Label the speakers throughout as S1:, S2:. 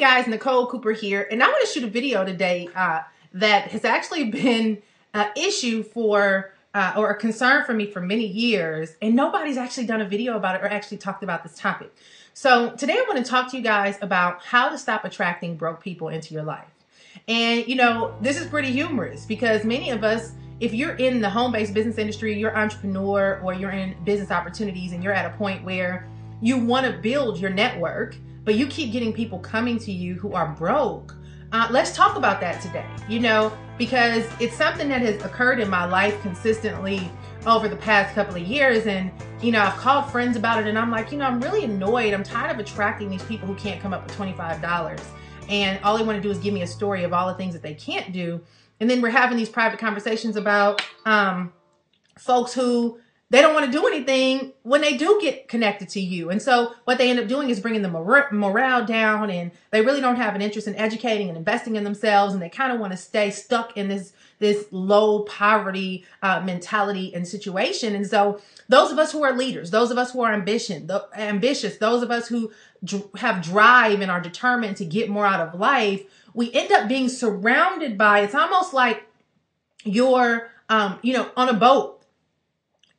S1: guys, Nicole Cooper here, and I want to shoot a video today that has actually been an issue for or a concern for me for many years, and nobody's actually done a video about it or actually talked about this topic. So today I want to talk to you guys about how to stop attracting broke people into your life. And you know, this is pretty humorous because many of us, if you're in the home-based business industry, you're an entrepreneur or you're in business opportunities and you're at a point where you want to build your network, but you keep getting people coming to you who are broke. Let's talk about that today, you know, because it's something that has occurred in my life consistently over the past couple of years. And, you know, I've called friends about it and I'm like, you know, I'm really annoyed. I'm tired of attracting these people who can't come up with $25. And all they want to do is give me a story of all the things that they can't do. And then we're having these private conversations about folks who they don't want to do anything when they do get connected to you. And so what they end up doing is bringing the morale down, and they really don't have an interest in educating and investing in themselves. And they kind of want to stay stuck in this low poverty mentality and situation. And so those of us who are leaders, those of us who are ambitious, those of us who have drive and are determined to get more out of life, we end up being surrounded by, it's almost like you're, you know, on a boat.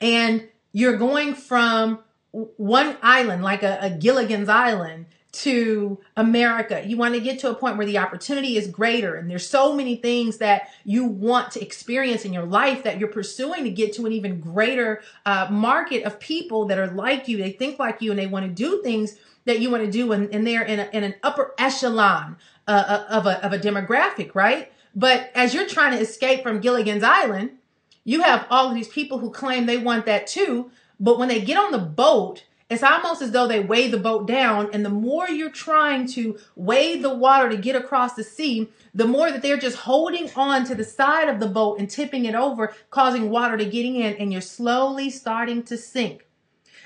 S1: And you're going from one island, like a Gilligan's Island, to America. You want to get to a point where the opportunity is greater. And there's so many things that you want to experience in your life that you're pursuing to get to an even greater market of people that are like you. They think like you and they want to do things that you want to do. And they're in an upper echelon of a demographic, right? But as you're trying to escape from Gilligan's Island, you have all of these people who claim they want that too, but when they get on the boat, it's almost as though they weigh the boat down, and the more you're trying to wade the water to get across the sea, the more that they're just holding on to the side of the boat and tipping it over, causing water to get in, and you're slowly starting to sink.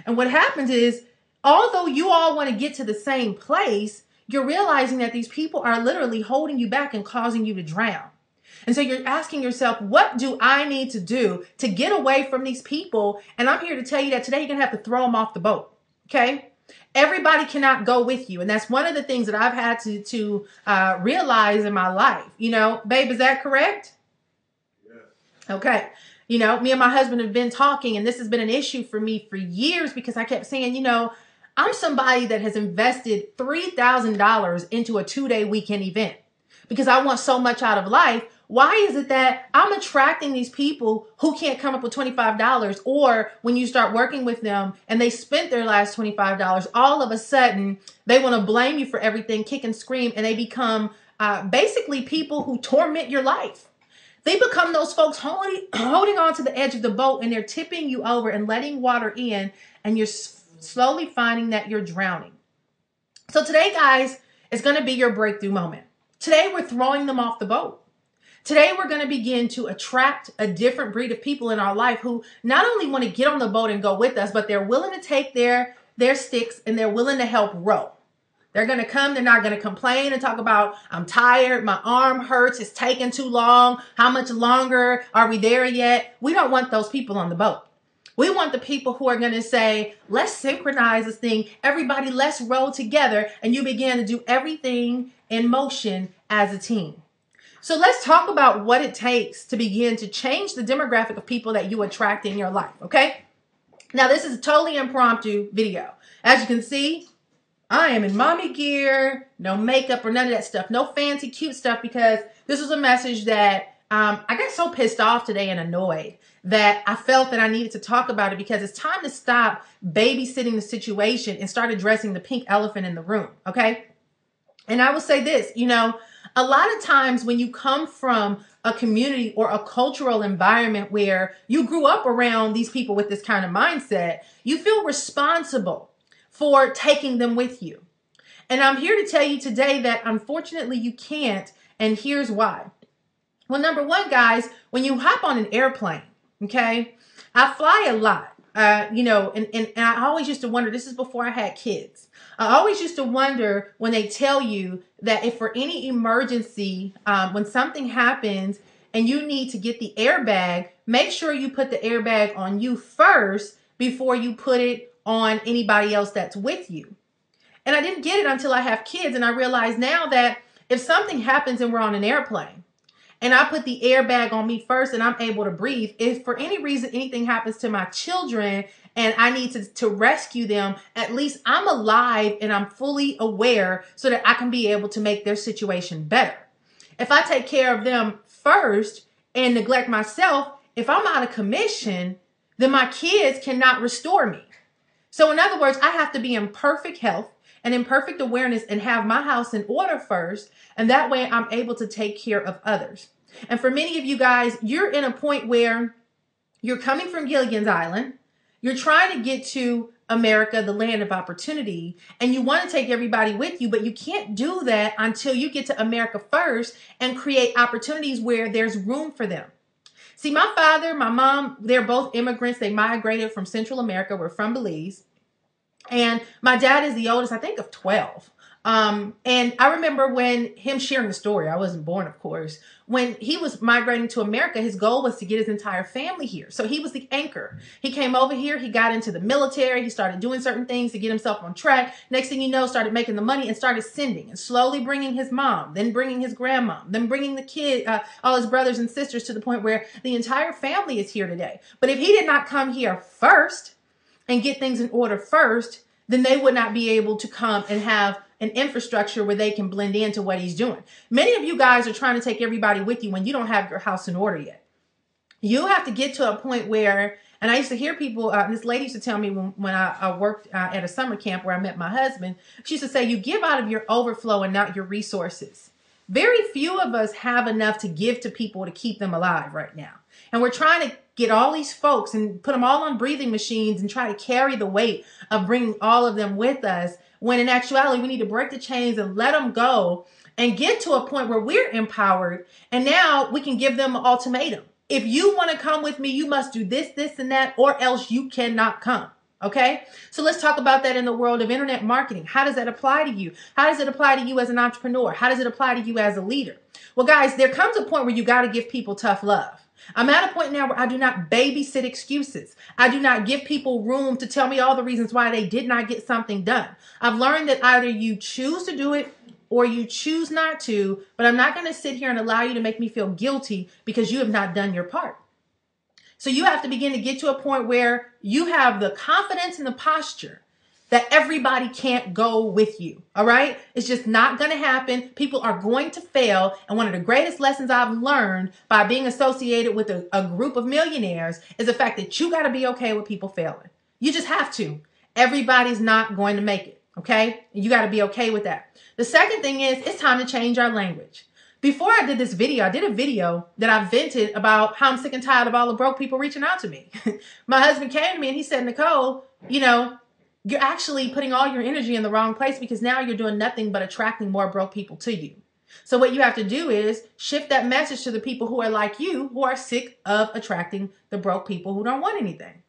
S1: And what happens is, although you all want to get to the same place, you're realizing that these people are literally holding you back and causing you to drown. And so you're asking yourself, what do I need to do to get away from these people? And I'm here to tell you that today you're going to have to throw them off the boat. Okay? Everybody cannot go with you. And that's one of the things that I've had to realize in my life. You know, babe, is that correct?
S2: Yes.
S1: Okay. You know, me and my husband have been talking, and this has been an issue for me for years because I kept saying, you know, I'm somebody that has invested $3,000 into a 2-day weekend event because I want so much out of life. Why is it that I'm attracting these people who can't come up with $25, or when you start working with them and they spent their last $25, all of a sudden they want to blame you for everything, kick and scream, and they become basically people who torment your life. They become those folks holding on to the edge of the boat, and they're tipping you over and letting water in, and you're slowly finding that you're drowning. So today, guys, is going to be your breakthrough moment. Today, we're throwing them off the boat. Today, we're going to begin to attract a different breed of people in our life who not only want to get on the boat and go with us, but they're willing to take their sticks and they're willing to help row. They're going to come. They're not going to complain and talk about, I'm tired, my arm hurts, it's taking too long, how much longer, are we there yet? We don't want those people on the boat. We want the people who are going to say, let's synchronize this thing. Everybody, let's row together. And you begin to do everything in motion as a team. So let's talk about what it takes to begin to change the demographic of people that you attract in your life, okay? Now, this is a totally impromptu video. As you can see, I am in mommy gear, no makeup or none of that stuff, no fancy cute stuff, because this was a message that I got so pissed off today and annoyed that I felt that I needed to talk about it because it's time to stop babysitting the situation and start addressing the pink elephant in the room, okay? And I will say this, you know, a lot of times when you come from a community or a cultural environment where you grew up around these people with this kind of mindset, you feel responsible for taking them with you. And I'm here to tell you today that unfortunately you can't, and here's why. Well, number one, guys, when you hop on an airplane, okay, I fly a lot, you know, and I always used to wonder, this is before I had kids. I always used to wonder when they tell you that if for any emergency, when something happens and you need to get the airbag, make sure you put the airbag on you first before you put it on anybody else that's with you. And I didn't get it until I have kids. And I realize now that if something happens and we're on an airplane and I put the airbag on me first and I'm able to breathe, if for any reason anything happens to my children and I need to rescue them, at least I'm alive and I'm fully aware so that I can be able to make their situation better. If I take care of them first and neglect myself, if I'm out of commission, then my kids cannot restore me. So in other words, I have to be in perfect health and in perfect awareness and have my house in order first. And that way I'm able to take care of others. And for many of you guys, you're in a point where you're coming from Gilligan's Island. You're trying to get to America, the land of opportunity, and you want to take everybody with you, but you can't do that until you get to America first and create opportunities where there's room for them. See, my father, my mom, they're both immigrants. They migrated from Central America. We're from Belize. And my dad is the oldest, I think, of 12. And I remember when him sharing the story, I wasn't born, of course, when he was migrating to America, his goal was to get his entire family here. So he was the anchor. He came over here. He got into the military. He started doing certain things to get himself on track. Next thing you know, started making the money and started sending and slowly bringing his mom, then bringing his grandma, then bringing the kid, all his brothers and sisters to the point where the entire family is here today. But if he did not come here first and get things in order first, then they would not be able to come and have an infrastructure where they can blend into what he's doing. Many of you guys are trying to take everybody with you when you don't have your house in order yet. You have to get to a point where, and I used to hear people, this lady used to tell me when I worked at a summer camp where I met my husband, she used to say, you give out of your overflow and not your resources. Very few of us have enough to give to people to keep them alive right now. And we're trying to get all these folks and put them all on breathing machines and try to carry the weight of bringing all of them with us, when in actuality, we need to break the chains and let them go and get to a point where we're empowered. And now we can give them an ultimatum. If you want to come with me, you must do this, this, and that, or else you cannot come. Okay, so let's talk about that in the world of internet marketing. How does that apply to you? How does it apply to you as an entrepreneur? How does it apply to you as a leader? Well, guys, there comes a point where you got to give people tough love. I'm at a point now where I do not babysit excuses. I do not give people room to tell me all the reasons why they did not get something done. I've learned that either you choose to do it or you choose not to, but I'm not going to sit here and allow you to make me feel guilty because you have not done your part. So you have to begin to get to a point where you have the confidence and the posture that everybody can't go with you. All right. It's just not going to happen. People are going to fail. And one of the greatest lessons I've learned by being associated with a group of millionaires is the fact that you got to be okay with people failing. You just have to. Everybody's not going to make it. Okay. You got to be okay with that. The second thing is it's time to change our language. Before I did this video, I did a video that I vented about how I'm sick and tired of all the broke people reaching out to me. My husband came to me and he said, Nicole, you're actually putting all your energy in the wrong place because now you're doing nothing but attracting more broke people to you. So what you have to do is shift that message to the people who are like you, who are sick of attracting the broke people who don't want anything.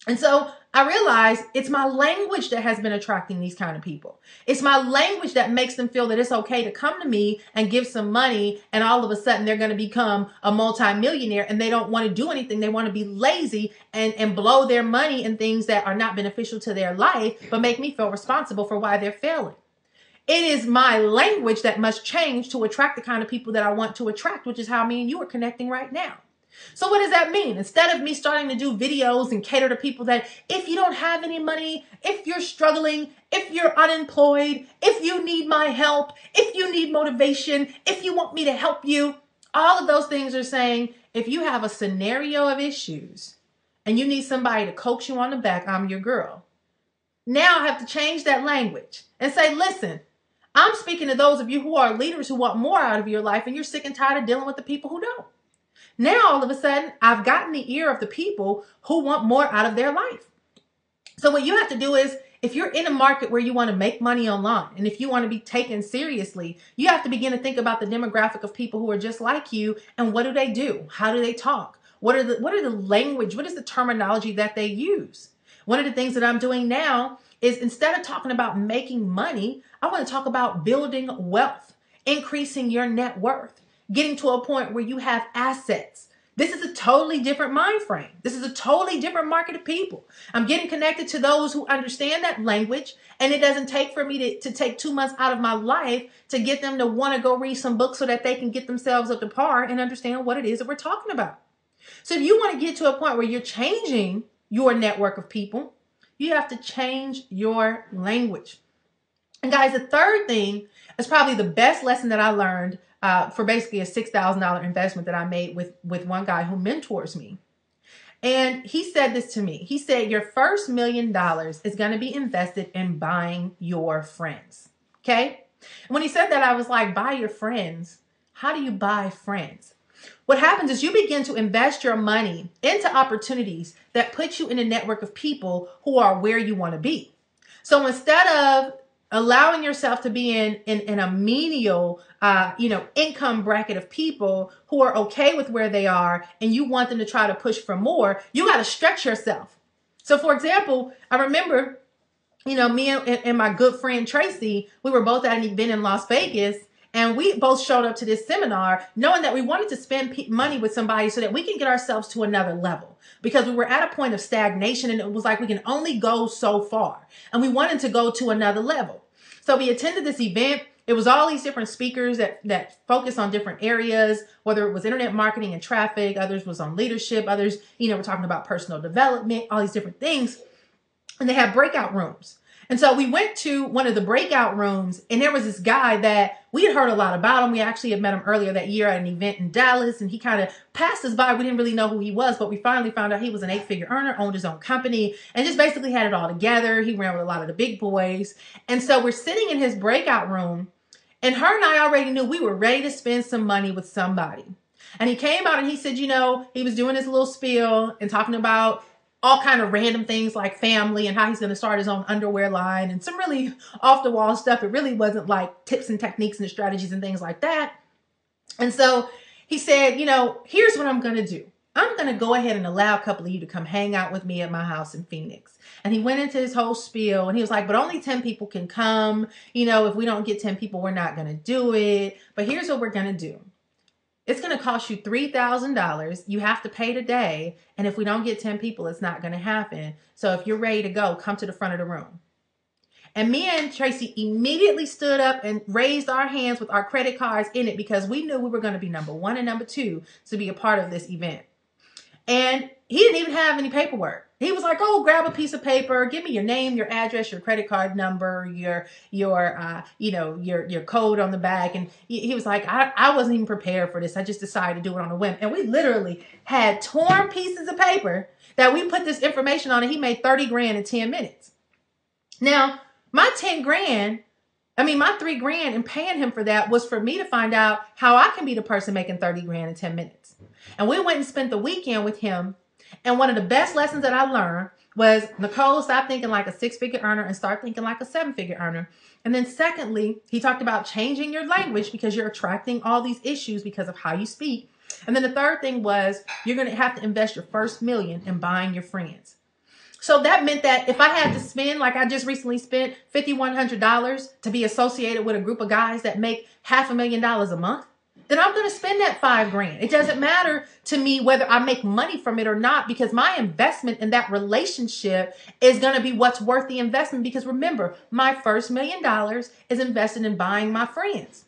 S1: And so I realized it's my language that has been attracting these kind of people. It's my language that makes them feel that it's okay to come to me and give some money and all of a sudden they're going to become a multimillionaire and they don't want to do anything. They want to be lazy and blow their money in things that are not beneficial to their life, but make me feel responsible for why they're failing. It is my language that must change to attract the kind of people that I want to attract, which is how me and you are connecting right now. So what does that mean? Instead of me starting to do videos and cater to people that if you don't have any money, if you're struggling, if you're unemployed, if you need my help, if you need motivation, if you want me to help you, all of those things are saying, if you have a scenario of issues and you need somebody to coax you on the back, I'm your girl. Now I have to change that language and say, listen, I'm speaking to those of you who are leaders who want more out of your life and you're sick and tired of dealing with the people who don't. Now, all of a sudden, I've gotten the ear of the people who want more out of their life. So what you have to do is, if you're in a market where you want to make money online, and if you want to be taken seriously, you have to begin to think about the demographic of people who are just like you, and what do? How do they talk? What are the language? What is the terminology that they use? One of the things that I'm doing now is instead of talking about making money, I want to talk about building wealth, increasing your net worth, getting to a point where you have assets This is a totally different mind frame. This is a totally different market of people. I'm getting connected to those who understand that language, and it doesn't take for me to take 2 months out of my life to get them to want to go read some books so that they can get themselves up to par and understand what it is that we're talking about. So if you want to get to a point where you're changing your network of people, you have to change your language. And guys, the third thing is probably the best lesson that I learned for basically a $6,000 investment that I made with one guy who mentors me. And he said this to me. He said, your first $1 million is going to be invested in buying your friends. Okay? And when he said that, I was like, buy your friends? How do you buy friends? What happens is you begin to invest your money into opportunities that put you in a network of people who are where you want to be. So instead of allowing yourself to be in a menial, income bracket of people who are okay with where they are and you want them to try to push for more, you got to stretch yourself. So for example, I remember, me and my good friend Tracy, we were both at an event in Las Vegas, and we both showed up to this seminar knowing that we wanted to spend money with somebody so that we can get ourselves to another level, because we were at a point of stagnation and it was like we can only go so far, and we wanted to go to another level. So we attended this event. It was all these different speakers that focus on different areas, whether it was internet marketing and traffic, others was on leadership, others, were talking about personal development, all these different things. And they had breakout rooms. And so we went to one of the breakout rooms, and there was this guy that we had heard a lot about him. We actually had met him earlier that year at an event in Dallas, and he kind of passed us by. We didn't really know who he was, but we finally found out he was an 8-figure earner, owned his own company, and just basically had it all together. He ran with a lot of the big boys. And so we're sitting in his breakout room, and her and I already knew we were ready to spend some money with somebody. And he came out and he said, he was doing his little spiel and talking about all kind of random things like family and how he's going to start his own underwear line and some really off the wall stuff. It really wasn't like tips and techniques and strategies and things like that. And so he said, here's what I'm going to do. I'm going to go ahead and allow a couple of you to come hang out with me at my house in Phoenix. And he went into his whole spiel and he was like, but only 10 people can come. If we don't get 10 people, we're not going to do it. But here's what we're going to do. It's going to cost you $3,000. You have to pay today. And if we don't get 10 people, it's not going to happen. So if you're ready to go, come to the front of the room. And me and Tracy immediately stood up and raised our hands with our credit cards in it, because we knew we were going to be number 1 and number 2 to be a part of this event. And he didn't even have any paperwork. He was like, oh, grab a piece of paper, give me your name, your address, your credit card number, your code on the back. And he was like, I wasn't even prepared for this. I just decided to do it on a whim. And we literally had torn pieces of paper that we put this information on, and he made 30 grand in 10 minutes. Now, my 3 grand and paying him for that was for me to find out how I can be the person making 30 grand in 10 minutes. And we went and spent the weekend with him. And one of the best lessons that I learned was, Nicole, stop thinking like a 6-figure earner and start thinking like a 7-figure earner. And then secondly, he talked about changing your language, because you're attracting all these issues because of how you speak. And then the third thing was, you're going to have to invest your first $1 million in buying your friends. So that meant that if I had to spend, like I just recently spent $5,100 to be associated with a group of guys that make $500,000 a month, then I'm going to spend that 5 grand. It doesn't matter to me whether I make money from it or not, because my investment in that relationship is going to be what's worth the investment. Because remember, my first $1 million is invested in buying my friends.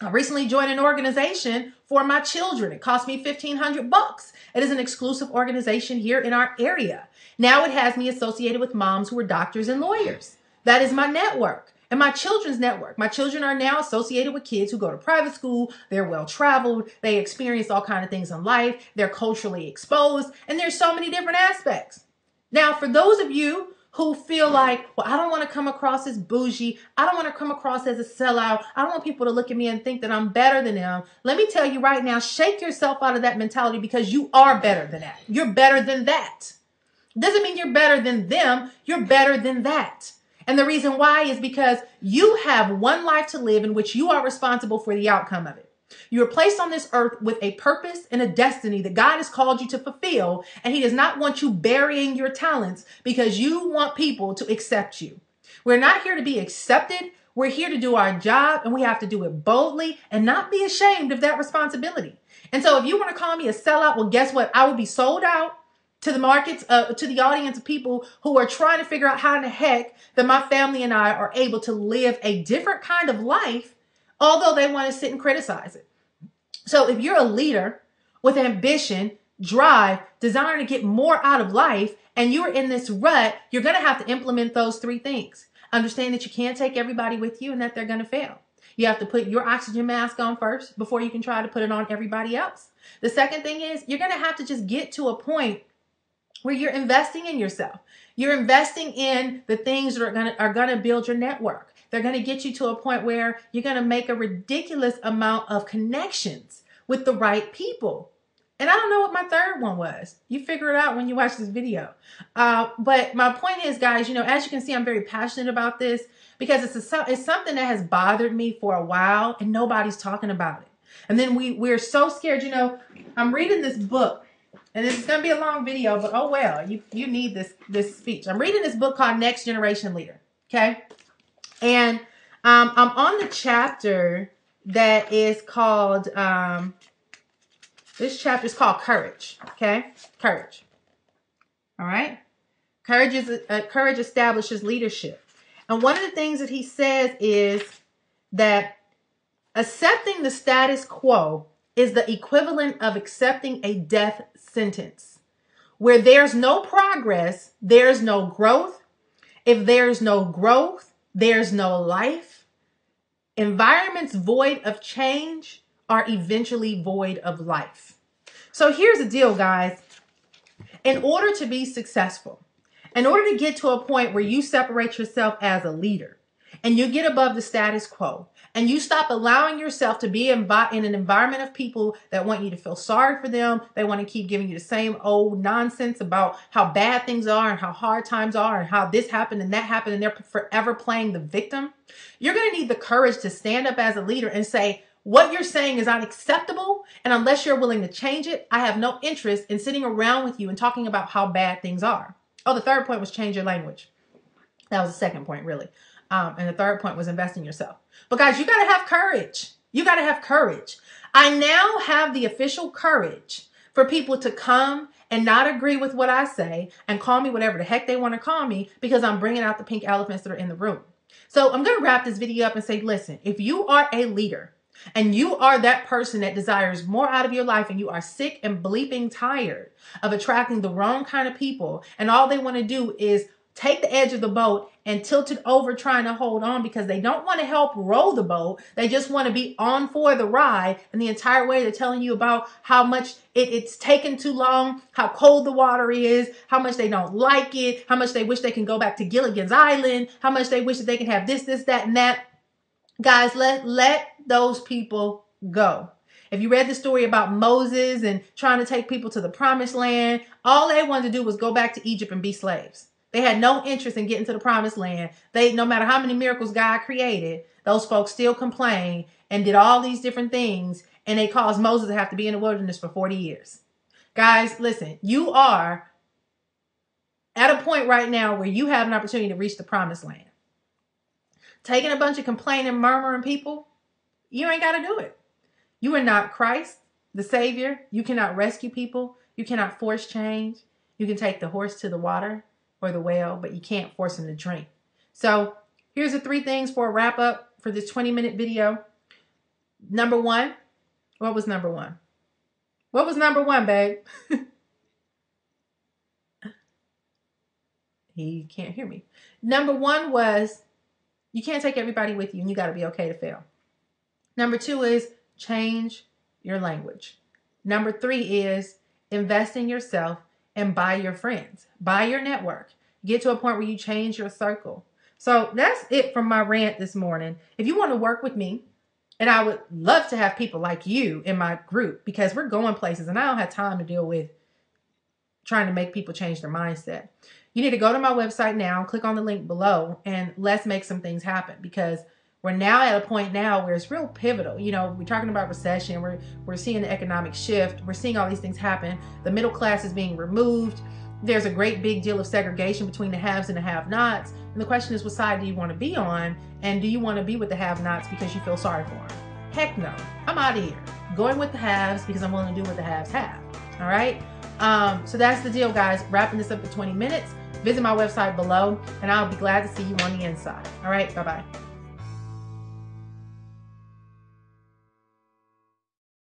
S1: I recently joined an organization for my children. It cost me $1,500. It is an exclusive organization here in our area. Now it has me associated with moms who are doctors and lawyers. That is my network. And my children's network. My children are now associated with kids who go to private school. They're well-traveled. They experience all kinds of things in life. They're culturally exposed. And there's so many different aspects. Now, for those of you who feel like, well, I don't want to come across as bougie. I don't want to come across as a sellout. I don't want people to look at me and think that I'm better than them. Let me tell you right now, shake yourself out of that mentality, because you are better than that. You're better than that. Doesn't mean you're better than them. You're better than that. And the reason why is because you have one life to live in which you are responsible for the outcome of it. You are placed on this earth with a purpose and a destiny that God has called you to fulfill. And he does not want you burying your talents because you want people to accept you. We're not here to be accepted. We're here to do our job, and we have to do it boldly and not be ashamed of that responsibility. And so if you want to call me a sellout, well, guess what? I will be sold out to the markets, to the audience of people who are trying to figure out how in the heck that my family and I are able to live a different kind of life, although they want to sit and criticize it. So if you're a leader with ambition, drive, desire to get more out of life, and you're in this rut, you're going to have to implement those three things. Understand that you can't take everybody with you and that they're going to fail. You have to put your oxygen mask on first before you can try to put it on everybody else. The second thing is you're going to have to just get to a point where you're investing in yourself. You're investing in the things that are going to build your network. They're going to get you to a point where you're going to make a ridiculous amount of connections with the right people. And I don't know what my third one was. You figure it out when you watch this video. But my point is, guys, you know, as you can see, I'm very passionate about this because it's something that has bothered me for a while and nobody's talking about it. And then we're so scared. You know, I'm reading this book and this is going to be a long video, but oh well, you need this speech. I'm reading this book called Next Generation Leader. Okay. And I'm on the chapter that is called, this chapter is called Courage. Okay. Courage. All right. Courage establishes leadership. And one of the things that he says is that accepting the status quo is the equivalent of accepting a death sentence. Where there's no progress, there's no growth. If there's no growth, there's no life. Environments void of change are eventually void of life. So here's the deal, guys. In order to be successful, in order to get to a point where you separate yourself as a leader and you get above the status quo and you stop allowing yourself to be in an environment of people that want you to feel sorry for them, they want to keep giving you the same old nonsense about how bad things are and how hard times are and how this happened and that happened and they're forever playing the victim, you're going to need the courage to stand up as a leader and say, what you're saying is unacceptable, and unless you're willing to change it, I have no interest in sitting around with you and talking about how bad things are. Oh, the third point was change your language. That was the second point, really. And the third point was invest in yourself. But guys, you got to have courage. You got to have courage. I now have the official courage for people to come and not agree with what I say and call me whatever the heck they want to call me because I'm bringing out the pink elephants that are in the room. So I'm going to wrap this video up and say, listen, if you are a leader, and you are that person that desires more out of your life and you are sick and bleeping tired of attracting the wrong kind of people and all they want to do is take the edge of the boat and tilt it over trying to hold on because they don't want to help row the boat. They just want to be on for the ride. And the entire way they're telling you about how much it's taken too long, how cold the water is, how much they don't like it, how much they wish they can go back to Gilligan's Island, how much they wish that they can have this, that, and that. Guys, let those people go. If you read the story about Moses and trying to take people to the promised land, all they wanted to do was go back to Egypt and be slaves. They had no interest in getting to the promised land. No matter how many miracles God created, those folks still complained and did all these different things, and they caused Moses to have to be in the wilderness for 40 years. Guys, listen, you are at a point right now where you have an opportunity to reach the promised land. Taking a bunch of complaining, murmuring people, you ain't got to do it. You are not Christ, the Savior. You cannot rescue people. You cannot force change. You can take the horse to the water or the well, but you can't force him to drink. So here's the 3 things for a wrap up for this 20-minute video. Number 1. What was number 1? What was number 1, babe? He can't hear me. Number 1 was you can't take everybody with you and you got to be okay to fail. Number 2 is change your language. Number 3 is invest in yourself and buy your friends, buy your network, get to a point where you change your circle. So that's it from my rant this morning. If you want to work with me, and I would love to have people like you in my group because we're going places and I don't have time to deal with trying to make people change their mindset. You need to go to my website now, click on the link below, and let's make some things happen because we're now at a point now where it's real pivotal. You know, we're talking about recession. We're seeing the economic shift. We're seeing all these things happen. The middle class is being removed. there's a great big deal of segregation between the haves and the have-nots. And the question is, what side do you want to be on? And do you want to be with the have-nots because you feel sorry for them? Heck no. I'm out of here. Going with the haves because I'm willing to do what the haves have. All right? So that's the deal, guys. Wrapping this up in 20 minutes. Visit my website below, and I'll be glad to see you on the inside. All right? Bye-bye.